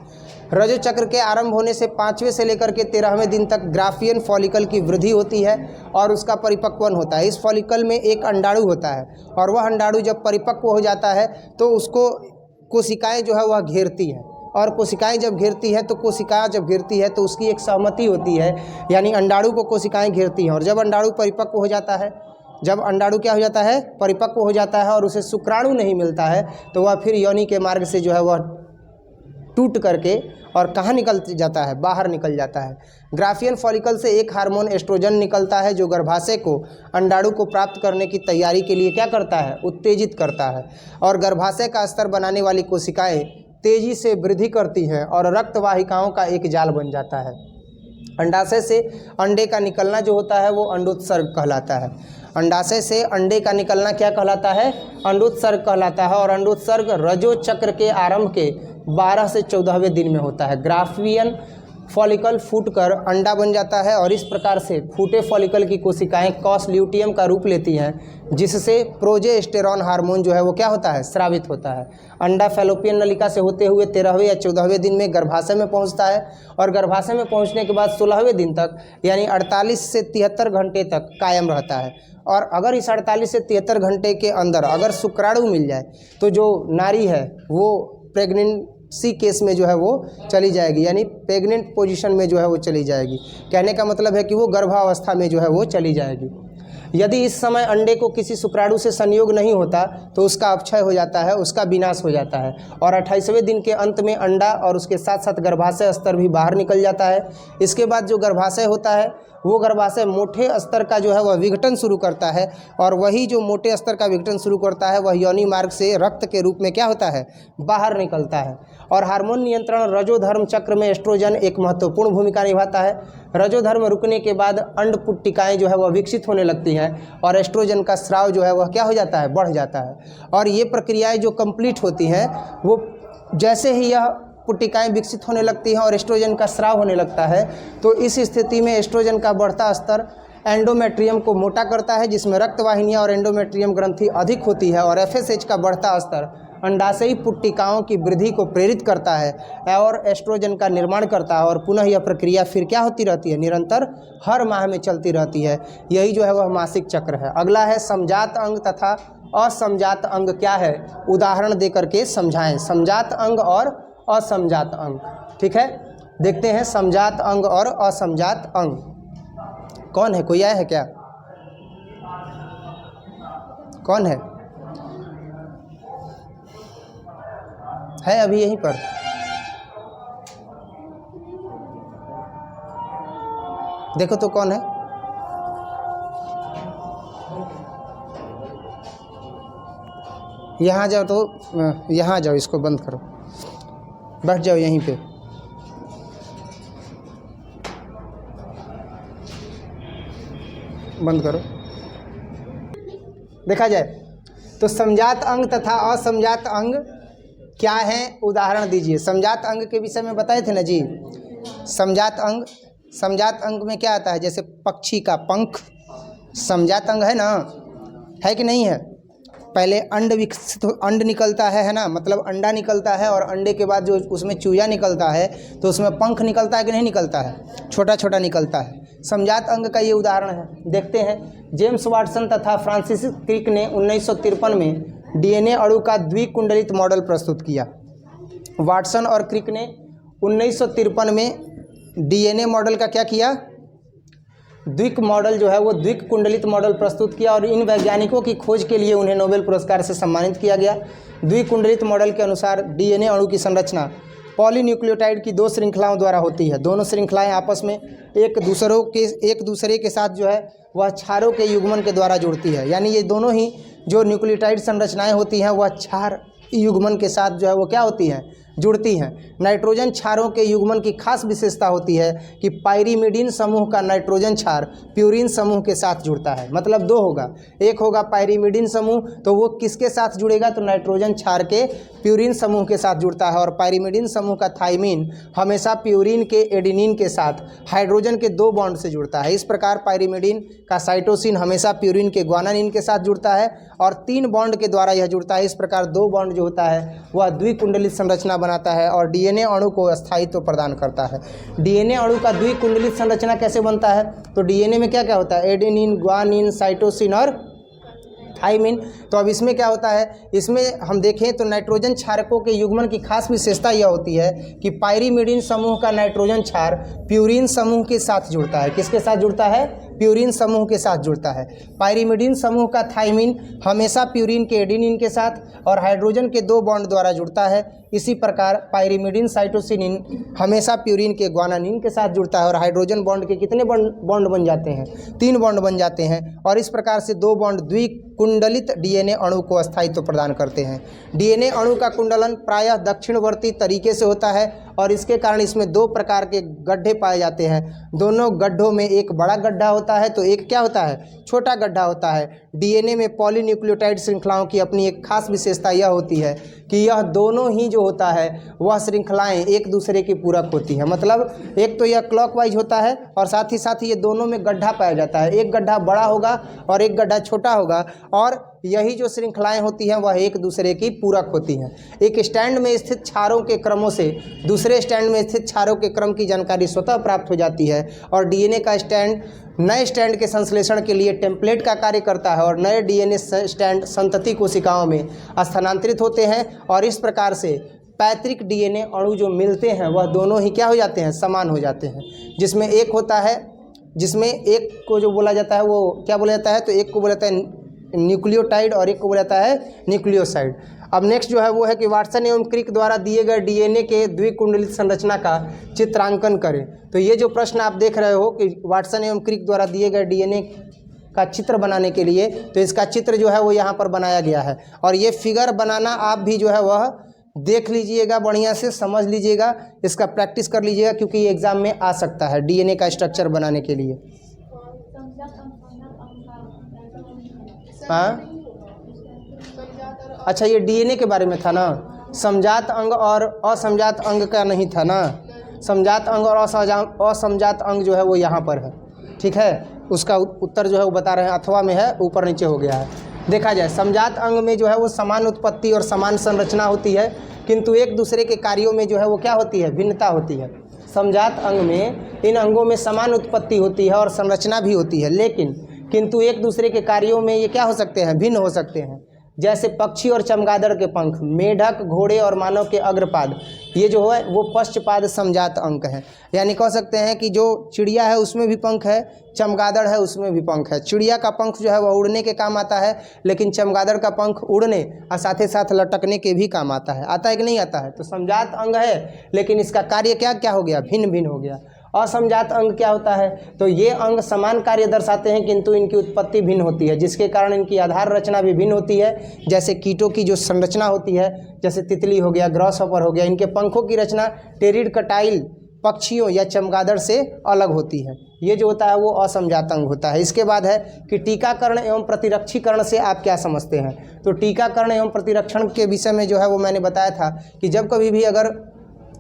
रजो चक्र के आरंभ होने से 5वें से लेकर के 13वें दिन तक ग्राफियन फॉलिकल की वृद्धि होती है और उसका परिपक्वन होता है। इस फॉलिकल में एक अंडाणु होता है और वह अंडाणु जब परिपक्व हो जाता है तो उसको कोशिकाएं जो है वह घेरती हैं और कोशिकाएं जब घेरती है तो उसकी एक सहमति होती है, यानी अंडाणु को कोशिकाएं घेरती हैं और जब अंडाणु परिपक्व हो जाता है जब अंडाणु क्या हो जाता है, परिपक्व हो जाता है और उसे शुक्राणु नहीं मिलता है तो वह फिर योनि के मार्ग से जो है वह टूट करके और कहाँ निकल जाता है, बाहर निकल जाता है। ग्राफियन फॉलिकल से एक हार्मोन एस्ट्रोजन निकलता है जो गर्भाशय को अंडाणु को प्राप्त करने की तैयारी के लिए क्या करता है, उत्तेजित करता है। और गर्भाशय का स्तर बनाने वाली कोशिकाएं तेजी से वृद्धि करती हैं और रक्त वाहिकाओं का एक जाल बन जाता है। अंडाशय से अंडे का निकलना जो होता है वो अंडोत्सर्ग कहलाता है। अंडाशय से अंडे का निकलना क्या कहलाता है, अंडोत्सर्ग कहलाता है। और अंडोत्सर्ग रजो चक्र के आरंभ के 12 से 14वें दिन में होता है। ग्राफियन फॉलिकल फूटकर अंडा बन जाता है और इस प्रकार से फूटे फॉलिकल की कोशिकाएं कॉस ल्यूटियम का रूप लेती हैं जिससे प्रोजेस्टेरॉन हार्मोन जो है वो क्या होता है, स्रावित होता है। अंडा फैलोपियन नलिका से होते हुए 13वें या 14वें दिन में गर्भाशय में पहुंचता है और गर्भाशय में पहुंचने के बाद 16वें दिन तक यानी 48 से 73 घंटे तक कायम रहता है। और अगर इस 48 से 73 घंटे के अंदर अगर शुक्राणु मिल जाए तो जो नारी है वो प्रेग्नेंसी केस में जो है वो चली जाएगी, यानी प्रेग्नेंट पोजीशन में जो है वो चली जाएगी। कहने का मतलब है कि वो गर्भावस्था में जो है वो चली जाएगी। यदि इस समय अंडे को किसी शुक्राणु से संयोग नहीं होता तो उसका अपक्षय हो जाता है, उसका विनाश हो जाता है। और 28वें दिन के अंत में अंडा और उसके साथ साथ गर्भाशय स्तर भी बाहर निकल जाता है। इसके बाद जो गर्भाशय होता है वो गर्भाशय मोटे स्तर का जो है वह विघटन शुरू करता है और वही जो मोटे स्तर का विघटन शुरू करता है वह योनि मार्ग से रक्त के रूप में क्या होता है, बाहर निकलता है। और हार्मोन नियंत्रण रजोधर्म चक्र में एस्ट्रोजन एक महत्वपूर्ण भूमिका निभाता है। रजोधर्म रुकने के बाद अंड पुट्टिकाएँ जो है वह विकसित होने लगती हैं और एस्ट्रोजन का स्राव जो है वह क्या हो जाता है, बढ़ जाता है। और ये प्रक्रियाएँ जो कंप्लीट होती हैं वो जैसे ही यह पुट्टिकाएँ विकसित होने लगती हैं और एस्ट्रोजन का स्राव होने लगता है तो इस स्थिति में एस्ट्रोजन का बढ़ता स्तर एंडोमेट्रियम को मोटा करता है जिसमें रक्तवाहिनियाँ और एंडोमेट्रियम ग्रंथि अधिक होती है और एफएसएच का बढ़ता स्तर अंडाशयी पुट्टिकाओं की वृद्धि को प्रेरित करता है और एस्ट्रोजन का निर्माण करता है। और पुनः यह प्रक्रिया फिर क्या होती रहती है, निरंतर हर माह में चलती रहती है। यही जो है वह मासिक चक्र है। अगला है समजात अंग तथा असमजात अंग क्या है, उदाहरण दे करके समझाएं। समजात अंग और असमजात अंग, ठीक है। देखते हैं समजात अंग और असमजात अंग कौन है, कोई आया है क्या, कौन है अभी यहीं पर? देखो तो कौन है। यहाँ जाओ तो यहाँ जाओ, इसको बंद करो, बैठ जाओ यहीं पे। बंद करो। देखा जाए तो समजात अंग तथा असमजात अंग क्या है, उदाहरण दीजिए। समजात अंग के विषय में बताए थे ना जी। समजात अंग में क्या आता है, जैसे पक्षी का पंख समजात अंग है ना, है कि नहीं है। पहले अंड निकलता है ना, मतलब अंडा निकलता है और अंडे के बाद जो उसमें चूजा निकलता है तो उसमें पंख निकलता है कि नहीं निकलता है, छोटा छोटा निकलता है। समजात अंग का ये उदाहरण है। देखते हैं, जेम्स वाटसन तथा फ्रांसिस क्रिक ने 1953 में डीएनए अणु का द्विकुंडलित मॉडल प्रस्तुत किया। वाटसन और क्रिक ने 1953 में डीएनए मॉडल का क्या किया, द्विक मॉडल जो है वो द्विक कुंडलित मॉडल प्रस्तुत किया और इन वैज्ञानिकों की खोज के लिए उन्हें नोबेल पुरस्कार से सम्मानित किया गया। द्विकुंडलित मॉडल के अनुसार डीएनए अणु की संरचना पॉलीन्यूक्लियोटाइड की 2 श्रृंखलाओं द्वारा होती है। दोनों श्रृंखलाएं आपस में एक दूसरे के साथ जो है वह क्षारों के युग्मन के द्वारा जुड़ती है। यानी ये दोनों ही जो न्यूक्लियोटाइड संरचनाएं होती हैं वह क्षार युग्मन के साथ जो है वो क्या होती हैं, जुड़ती हैं। नाइट्रोजन क्षारों के युग्मन की खास विशेषता होती है कि पायरीमिडीन समूह का नाइट्रोजन क्षार प्यूरिन समूह के साथ जुड़ता है। मतलब 2 होगा, एक होगा पायरीमिडीन समूह तो वो किसके साथ जुड़ेगा, तो नाइट्रोजन क्षार के प्यूरिन समूह के साथ जुड़ता है। और पायरीमिडीन समूह का थाइमिन हमेशा प्यूरिन के एडेनिन के साथ हाइड्रोजन के 2 बॉन्ड से जुड़ता है। इस प्रकार पायरीमिडीन का साइटोसिन हमेशा प्यूरिन के ग्वानानिन के साथ जुड़ता है और 3 बॉन्ड के द्वारा यह जुड़ता है। इस प्रकार 2 बॉन्ड जो होता है वह द्विकुंडलित संरचना बनाता है और डीएनए अणु को स्थायित्व प्रदान करता है। डीएनए अणु का द्विकुंडलित संरचना कैसे बनता है, तो डीएनए में क्या क्या होता है, एडेनिन, ग्वानिन, साइटोसिन और थाइमिन। तो अब इसमें क्या होता है, इसमें हम देखें तो नाइट्रोजन क्षारकों के युग्मन की खास विशेषता यह होती है कि पायरिमिडीन समूह का नाइट्रोजन क्षार प्यूरिन समूह के साथ जुड़ता है। किसके साथ जुड़ता है? प्यूरिन समूह के साथ जुड़ता है। पायरिमिडीन समूह का थाइमिन हमेशा प्यूरिन के एडेनिन के साथ और हाइड्रोजन के 2 बॉन्ड द्वारा जुड़ता है। इसी प्रकार पायरिमिडीन साइटोसिनिन हमेशा प्यूरिन के ग्वानानिन के साथ जुड़ता है और हाइड्रोजन बॉन्ड के कितने बॉन्ड बन जाते हैं? 3 बॉन्ड बन जाते हैं और इस प्रकार से 2 बॉन्ड द्विकुंडलित डीएनए अणु को अस्थायित्व प्रदान करते हैं। डीएनए अणु का कुंडलन प्रायः दक्षिणवर्ती तरीके से होता है और इसके कारण इसमें 2 प्रकार के गड्ढे पाए जाते हैं। दोनों गड्ढों में एक बड़ा गड्ढा होता है तो एक क्या होता है? छोटा गड्ढा होता है। डीएनए में पॉलीन्यूक्लियोटाइड श्रृंखलाओं की अपनी एक खास विशेषता यह होती है कि यह दोनों ही जो होता है वह श्रृंखलाएं एक दूसरे की पूरक होती हैं। मतलब एक तो यह क्लॉकवाइज होता है और साथ ही ये दोनों में गड्ढा पाया जाता है। एक गड्ढा बड़ा होगा और एक गड्ढा छोटा होगा और यही जो श्रृंखलाएं होती हैं वह एक दूसरे की पूरक होती हैं। एक स्टैंड में स्थित क्षारों के क्रमों से दूसरे स्टैंड में स्थित क्षारों के क्रम की जानकारी स्वतः प्राप्त हो जाती है और डीएनए का स्टैंड नए स्टैंड के संश्लेषण के लिए टेम्पलेट का कार्य करता है और नए डीएनए स्टैंड संतति कोशिकाओं में स्थानांतरित होते हैं और इस प्रकार से पैतृक डीएनए अणु जो मिलते हैं वह दोनों ही क्या हो जाते हैं? समान हो जाते हैं। जिसमें एक होता है, जिसमें एक को जो बोला जाता है वो क्या बोला जाता है? तो एक को बोला जाता है न्यूक्लियोटाइड और एक को बोला जाता है न्यूक्लियोसाइड। अब नेक्स्ट जो है वो है कि वाटसन एवं क्रिक द्वारा दिए गए डीएनए के द्विकुंडलित संरचना का चित्रांकन करें। तो ये जो प्रश्न आप देख रहे हो कि वाटसन एवं क्रिक द्वारा दिए गए डीएनए का चित्र बनाने के लिए, तो इसका चित्र जो है वो यहाँ पर बनाया गया है और ये फिगर बनाना आप भी जो है वह देख लीजिएगा, बढ़िया से समझ लीजिएगा, इसका प्रैक्टिस कर लीजिएगा क्योंकि ये एग्जाम में आ सकता है डीएनए का स्ट्रक्चर बनाने के लिए। हाँ, अच्छा ये डीएनए के बारे में था ना, समजात अंग और असमजात अंग का नहीं था ना। समजात अंग और असमजात अंग जो है वो यहाँ पर है, ठीक है। उसका उत्तर जो है वो बता रहे हैं, अथवा में है, ऊपर नीचे हो गया है। देखा जाए समजात अंग में जो है वो समान उत्पत्ति और समान संरचना होती है, किंतु एक दूसरे के कार्यों में जो है वो क्या होती है? भिन्नता होती है। समजात अंग में इन अंगों में समान उत्पत्ति होती है और संरचना भी होती है, लेकिन किंतु एक दूसरे के कार्यों में ये क्या हो सकते हैं? भिन्न हो सकते हैं। जैसे पक्षी और चमगादड़ के पंख, मेढक, घोड़े और मानव के अग्रपाद, ये जो है वो पश्चपाद समजात अंग है। यानी कह सकते हैं कि जो चिड़िया है उसमें भी पंख है, चमगादड़ है उसमें भी पंख है। चिड़िया का पंख जो है वह उड़ने के काम आता है, लेकिन चमगादड़ का पंख उड़ने और साथ ही साथ लटकने के भी काम आता है। आता है कि नहीं आता है? तो समजात अंग है लेकिन इसका कार्य क्या क्या हो गया? भिन्न भिन्न हो गया। असमजात अंग क्या होता है? तो ये अंग समान कार्य दर्शाते हैं किंतु इनकी उत्पत्ति भिन्न होती है, जिसके कारण इनकी आधार रचना भी भिन्न होती है। जैसे कीटों की जो संरचना होती है, जैसे तितली हो गया, ग्रॉसहॉपर हो गया, इनके पंखों की रचना टेरिडकटाइल पक्षियों या चमगादड़ से अलग होती है। ये जो होता है वो असमजात अंग होता है। इसके बाद है कि टीकाकरण एवं प्रतिरक्षीकरण से आप क्या समझते हैं? तो टीकाकरण एवं प्रतिरक्षण के विषय में जो है वो मैंने बताया था कि जब कभी भी अगर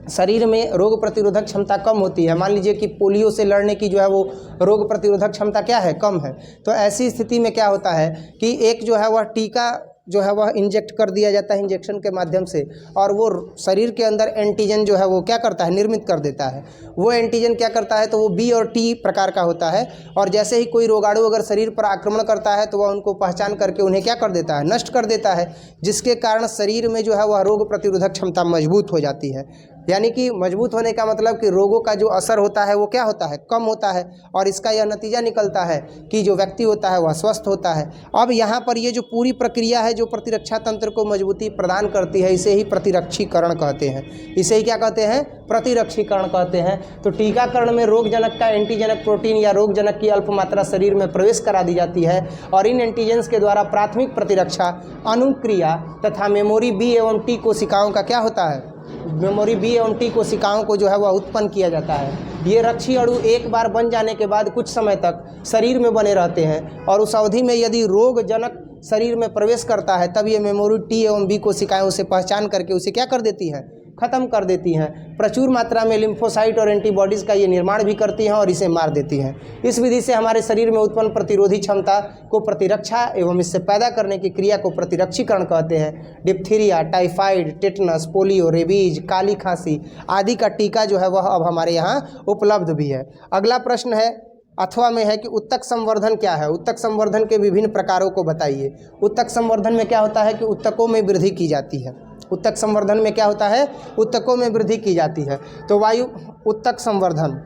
शरीर में रोग प्रतिरोधक क्षमता कम होती है, मान लीजिए कि पोलियो से लड़ने की जो है वो रोग प्रतिरोधक क्षमता क्या है? कम है, तो ऐसी स्थिति में क्या होता है कि एक जो है वह टीका जो है वह इंजेक्ट कर दिया जाता है इंजेक्शन के माध्यम से, और वो शरीर के अंदर एंटीजन जो है वो क्या करता है? निर्मित कर देता है। वो एंटीजन क्या करता है? तो वो बी और टी प्रकार का होता है, और जैसे ही कोई रोगाणु अगर शरीर पर आक्रमण करता है तो वह उनको पहचान करके उन्हें क्या कर देता है? नष्ट कर देता है, जिसके कारण शरीर में जो है वह रोग प्रतिरोधक क्षमता मजबूत हो जाती है। यानी कि मजबूत होने का मतलब कि रोगों का जो असर होता है वो क्या होता है? कम होता है, और इसका यह नतीजा निकलता है कि जो व्यक्ति होता है वह स्वस्थ होता है। अब यहाँ पर ये जो पूरी प्रक्रिया है जो प्रतिरक्षा तंत्र को मजबूती प्रदान करती है, इसे ही प्रतिरक्षीकरण कहते हैं। इसे ही क्या कहते हैं? प्रतिरक्षीकरण कहते हैं। तो टीकाकरण में रोगजनक का एंटीजनक प्रोटीन या रोगजनक की अल्प मात्रा शरीर में प्रवेश करा दी जाती है, और इन एंटीजेंस के द्वारा प्राथमिक प्रतिरक्षा अनुक्रिया तथा मेमोरी बी एवं टी कोशिकाओं का क्या होता है? मेमोरी बी एवं टी कोशिकाओं को जो है वह उत्पन्न किया जाता है। ये रक्षी अणु एक बार बन जाने के बाद कुछ समय तक शरीर में बने रहते हैं, और उस अवधि में यदि रोगजनक शरीर में प्रवेश करता है तब ये मेमोरी टी एवं बी कोशिकाएं उसे पहचान करके उसे क्या कर देती हैं? खत्म कर देती हैं। प्रचुर मात्रा में लिम्फोसाइट और एंटीबॉडीज़ का ये निर्माण भी करती हैं और इसे मार देती हैं। इस विधि से हमारे शरीर में उत्पन्न प्रतिरोधी क्षमता को प्रतिरक्षा एवं इससे पैदा करने की क्रिया को प्रतिरक्षीकरण कहते हैं। Diphtheria, typhoid, tetanus, polio, rabies, काली खांसी आदि का टीका जो है वह अब हमारे यहाँ उपलब्ध भी है। अगला प्रश्न है, अथवा में है कि उत्तक संवर्धन क्या है, उत्तक संवर्धन के विभिन्न प्रकारों को बताइए। उत्तक संवर्धन में क्या होता है कि उत्तकों में वृद्धि की जाती है। उत्तक संवर्धन में क्या होता है, उत्तकों में वृद्धि की जाती है। तो वायु उत्तक संवर्धन,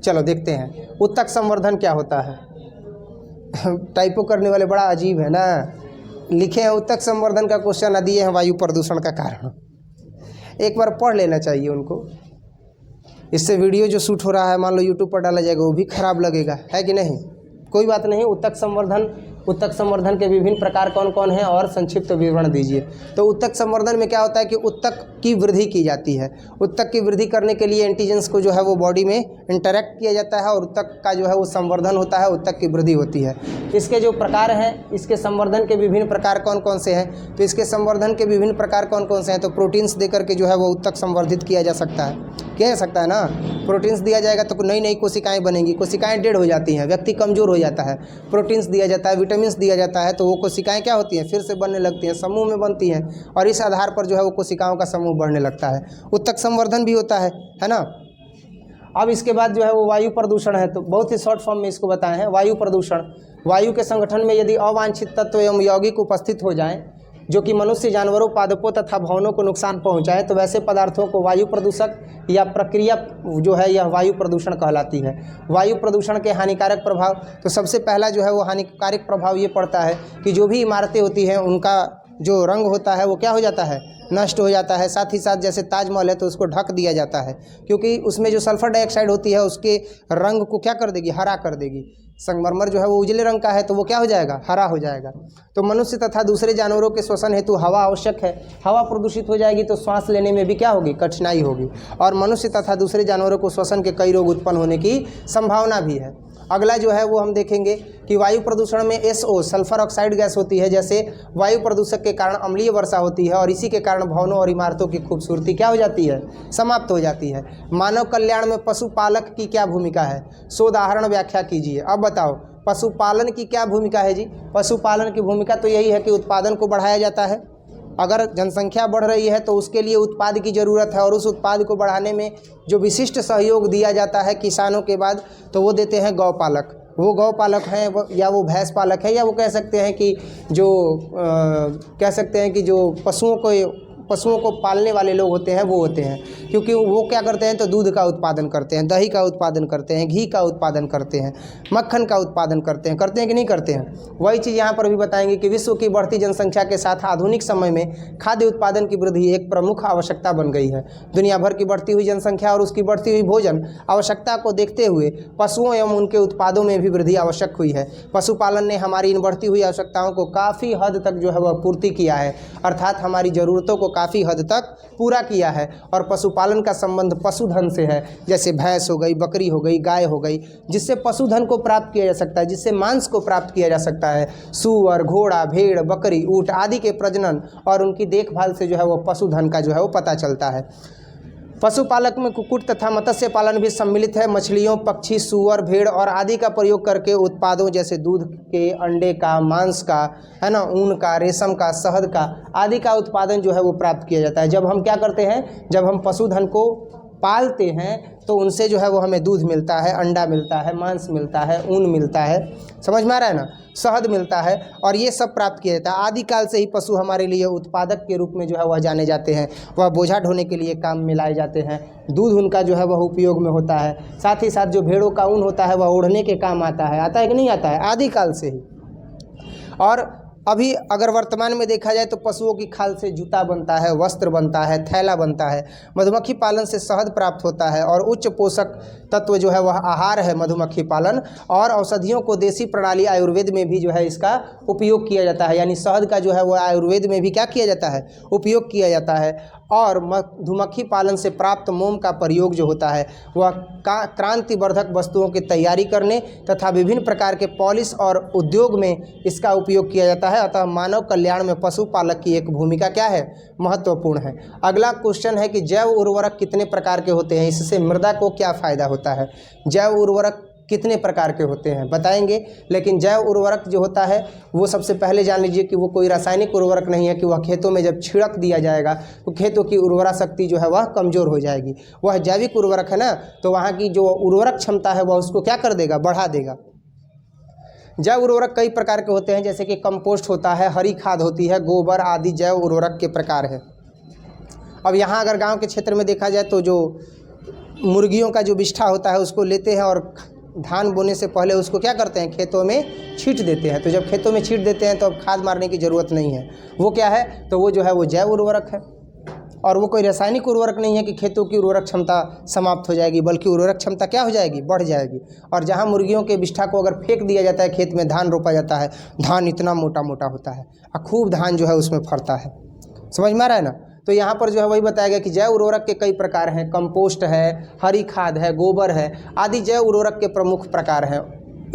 चलो देखते हैं उत्तक संवर्धन क्या होता है। टाइपो करने वाले बड़ा अजीब है ना, लिखे हैं उत्तक संवर्धन का क्वेश्चन दिए हैं वायु प्रदूषण का कारण। एक बार पढ़ लेना चाहिए उनको, इससे वीडियो जो शूट हो रहा है मान लो यूट्यूब पर डाला जाएगा वो भी खराब लगेगा, है कि नहीं। कोई बात नहीं। उत्तक संवर्धन के विभिन्न प्रकार कौन कौन हैं और संक्षिप्त विवरण दीजिए। तो उत्तक संवर्धन में क्या होता है कि उत्तक की वृद्धि की जाती है। उत्तक की वृद्धि करने के लिए एंटीजेंस को जो है वो बॉडी में इंटरैक्ट किया जाता है और उत्तक का जो है वो संवर्धन होता है, उत्तक की वृद्धि होती है। इसके जो प्रकार हैं, इसके संवर्धन के विभिन्न प्रकार कौन कौन से हैं, तो इसके संवर्धन के विभिन्न प्रकार कौन कौन से हैं। तो प्रोटीन्स देकर के जो है वो उत्तक संवर्धित किया जा सकता है, किया जा सकता है ना। प्रोटीन्स दिया जाएगा तो नई नई कोशिकाएं बनेंगी, कोशिकाएं डेड हो जाती हैं, व्यक्ति कमज़ोर हो जाता है। प्रोटीन्स दिया जाता है, विटामिन दिया जाता है, तो वो कोशिकाएं क्या होती हैं, फिर से बनने लगती हैं, समूह में बनती हैं और इस आधार पर जो है वो कोशिकाओं का समूह बढ़ने लगता है। उत्तक संवर्धन भी होता है ना। अब इसके बाद जो है वो वायु प्रदूषण है, तो बहुत ही शॉर्ट फॉर्म में इसको बताए हैं। वायु प्रदूषण, वायु के संगठन में यदि अवांछित तत्व एवं यौगिक उपस्थित हो जाएं जो कि मनुष्य, जानवरों, पादपों तथा भवनों को नुकसान पहुंचाए, तो वैसे पदार्थों को वायु प्रदूषक या प्रक्रिया जो है यह वायु प्रदूषण कहलाती है। वायु प्रदूषण के हानिकारक प्रभाव, तो सबसे पहला जो है वो हानिकारक प्रभाव ये पड़ता है कि जो भी इमारतें होती हैं उनका जो रंग होता है वो क्या हो जाता है, नष्ट हो जाता है। साथ ही साथ जैसे ताजमहल है तो उसको ढक दिया जाता है, क्योंकि उसमें जो सल्फर डाइऑक्साइड होती है उसके रंग को क्या कर देगी, हरा कर देगी। संगमरमर जो है वो उजले रंग का है तो वो क्या हो जाएगा, हरा हो जाएगा। तो मनुष्य तथा दूसरे जानवरों के श्वसन हेतु हवा आवश्यक है। हवा प्रदूषित हो जाएगी तो श्वास लेने में भी क्या होगी, कठिनाई होगी और मनुष्य तथा दूसरे जानवरों को श्वसन के कई रोग उत्पन्न होने की संभावना भी है। अगला जो है वो हम देखेंगे कि वायु प्रदूषण में SO सल्फर ऑक्साइड गैस होती है। जैसे वायु प्रदूषक के कारण अम्लीय वर्षा होती है और इसी के कारण भवनों और इमारतों की खूबसूरती क्या हो जाती है, समाप्त हो जाती है। मानव कल्याण में पशुपालक की क्या भूमिका है, सोदाहरण व्याख्या कीजिए। अब बताओ पशुपालन की क्या भूमिका है जी। पशुपालन की भूमिका तो यही है कि उत्पादन को बढ़ाया जाता है। अगर जनसंख्या बढ़ रही है तो उसके लिए उत्पाद की ज़रूरत है और उस उत्पाद को बढ़ाने में जो विशिष्ट सहयोग दिया जाता है किसानों के बाद, तो वो देते हैं गौपालक। वो गौपालक हैं या वो भैंस पालक है, या वो कह सकते हैं कि जो पशुओं को पालने वाले लोग होते हैं वो होते हैं, क्योंकि वो क्या करते हैं तो दूध का उत्पादन करते हैं, दही का उत्पादन करते हैं, घी का उत्पादन करते हैं, मक्खन का उत्पादन करते हैं कि नहीं करते हैं। वही चीज़ यहाँ पर भी बताएंगे कि विश्व की बढ़ती जनसंख्या के साथ आधुनिक समय में खाद्य उत्पादन की वृद्धि एक प्रमुख आवश्यकता बन गई है। दुनिया भर की बढ़ती हुई जनसंख्या और उसकी बढ़ती हुई भोजन आवश्यकता को देखते हुए पशुओं एवं उनके उत्पादों में भी वृद्धि आवश्यक हुई है। पशुपालन ने हमारी इन बढ़ती हुई आवश्यकताओं को काफ़ी हद तक जो है वह पूर्ति किया है, अर्थात हमारी ज़रूरतों को काफ़ी हद तक पूरा किया है। और पशुपालन का संबंध पशुधन से है, जैसे भैंस हो गई, बकरी हो गई, गाय हो गई, जिससे पशुधन को प्राप्त किया जा सकता है, जिससे मांस को प्राप्त किया जा सकता है। सूअर, घोड़ा, भेड़, बकरी, ऊँट आदि के प्रजनन और उनकी देखभाल से जो है वो पशुधन का जो है वो पता चलता है। पशुपालक में कुक्कुट तथा मत्स्य पालन भी सम्मिलित है। मछलियों, पक्षी, सूअर, भेड़ और आदि का प्रयोग करके उत्पादों जैसे दूध के, अंडे का, मांस का, है ना, ऊन का, रेशम का, शहद का आदि का उत्पादन जो है वो प्राप्त किया जाता है। जब हम क्या करते हैं, जब हम पशुधन को पालते हैं तो उनसे जो है वो हमें दूध मिलता है, अंडा मिलता है, मांस मिलता है, ऊन मिलता है, समझ में आ रहा है ना, शहद मिलता है और ये सब प्राप्त किया जाता है। आदिकाल से ही पशु हमारे लिए उत्पादक के रूप में जो है वह जाने जाते हैं। वह बोझा ढोने के लिए काम में लाए जाते हैं। दूध उनका जो है वह उपयोग में होता है। साथ ही साथ जो भेड़ों का ऊन होता है वह ओढ़ने के काम आता है कि नहीं आता है, आदिकाल से ही। और अभी अगर वर्तमान में देखा जाए तो पशुओं की खाल से जूता बनता है, वस्त्र बनता है, थैला बनता है। मधुमक्खी पालन से शहद प्राप्त होता है और उच्च पोषक तत्व जो है वह आहार है मधुमक्खी पालन। और औषधियों को देसी प्रणाली आयुर्वेद में भी जो है इसका उपयोग किया जाता है, यानी शहद का जो है वह आयुर्वेद में भी क्या किया जाता है, उपयोग किया जाता है। और मधुमक्खी पालन से प्राप्त मोम का प्रयोग जो होता है वह क्रांतिवर्धक वस्तुओं की तैयारी करने तथा विभिन्न प्रकार के पॉलिश और उद्योग में इसका उपयोग किया जाता है। अतः मानव कल्याण में पशुपालक की एक भूमिका क्या है, महत्वपूर्ण है। अगला क्वेश्चन है कि जैव उर्वरक कितने प्रकार के होते हैं, इससे मृदा को क्या फ़ायदा होता है। जैव उर्वरक कितने प्रकार के होते हैं बताएंगे। लेकिन जैव उर्वरक जो होता है वो सबसे पहले जान लीजिए कि वो कोई रासायनिक उर्वरक नहीं है कि वह खेतों में जब छिड़क दिया जाएगा तो खेतों की उर्वरा शक्ति जो है वह कमज़ोर हो जाएगी। वह जैविक उर्वरक है ना, तो वहाँ की जो उर्वरक क्षमता है वह उसको क्या कर देगा, बढ़ा देगा। जैव उर्वरक कई प्रकार के होते हैं, जैसे कि कंपोस्ट होता है, हरी खाद होती है, गोबर आदि जैव उर्वरक के प्रकार है। अब यहाँ अगर गांव के क्षेत्र में देखा जाए तो जो मुर्गियों का जो विष्ठा होता है उसको लेते हैं और धान बोने से पहले उसको क्या करते हैं, खेतों में छींट देते हैं। तो जब खेतों में छींट देते हैं तो अब खाद मारने की ज़रूरत नहीं है। वो क्या है, तो वो जो है वो जैव उर्वरक है और वो कोई रासायनिक उर्वरक नहीं है कि खेतों की उर्वरक क्षमता समाप्त हो जाएगी, बल्कि उर्वरक क्षमता क्या हो जाएगी, बढ़ जाएगी। और जहाँ मुर्गियों के विष्ठा को अगर फेंक दिया जाता है खेत में, धान रोपा जाता है, धान इतना मोटा मोटा होता है और खूब धान जो है उसमें फरता है। समझ में आ रहा है ना। तो यहाँ पर जो है वही बताया गया कि जैव उर्वरक के कई प्रकार हैं, कंपोस्ट है, हरी खाद है, गोबर है आदि जैव उर्वरक के प्रमुख प्रकार हैं।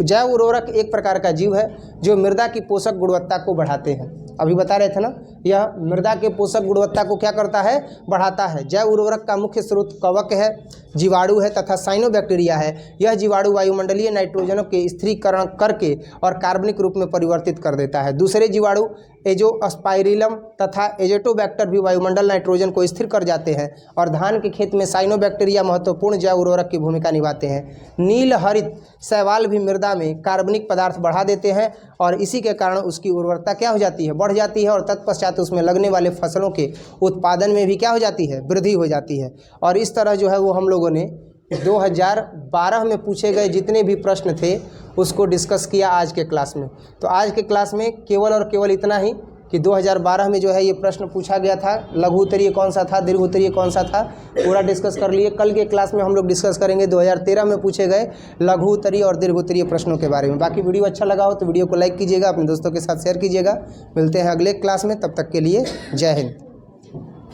जैव उर्वरक एक प्रकार का जीव है जो मृदा की पोषक गुणवत्ता को बढ़ाते हैं। अभी बता रहे थे ना, यह मृदा के पोषक गुणवत्ता को क्या करता है, बढ़ाता है। जैव उर्वरक का मुख्य स्रोत कवक है, जीवाणु है तथा साइनोबैक्टीरिया है। यह जीवाणु वायुमंडलीय नाइट्रोजनों के स्थिरीकरण करके और कार्बनिक रूप में परिवर्तित कर देता है। दूसरे जीवाणु एजोस्पाइरिलम तथा एजेटोबैक्टर भी वायुमंडल नाइट्रोजन को स्थिर कर जाते हैं और धान के खेत में साइनोबैक्टीरिया महत्वपूर्ण जैव उर्वरक की भूमिका निभाते हैं। नील हरित शैवाल भी मृदा में कार्बनिक पदार्थ बढ़ा देते हैं और इसी के कारण उसकी उर्वरता क्या हो जाती है, बढ़ जाती है और तत्पश्चात उसमें लगने वाले फसलों के उत्पादन में भी क्या हो जाती है, वृद्धि हो जाती है। और इस तरह जो है वो हम लोगों ने 2012 में पूछे गए जितने भी प्रश्न थे उसको डिस्कस किया आज के क्लास में। तो आज के क्लास में केवल और केवल इतना ही कि 2012 में जो है ये प्रश्न पूछा गया था, लघु उत्तरीय कौन सा था, दीर्घ उत्तरीय कौन सा था, पूरा डिस्कस कर लिए। कल के क्लास में हम लोग डिस्कस करेंगे 2013 में पूछे गए लघु उत्तरीय और दीर्घ उत्तरीय प्रश्नों के बारे में। बाकी वीडियो अच्छा लगा हो तो वीडियो को लाइक कीजिएगा, अपने दोस्तों के साथ शेयर कीजिएगा। मिलते हैं अगले क्लास में, तब तक के लिए जय हिंद।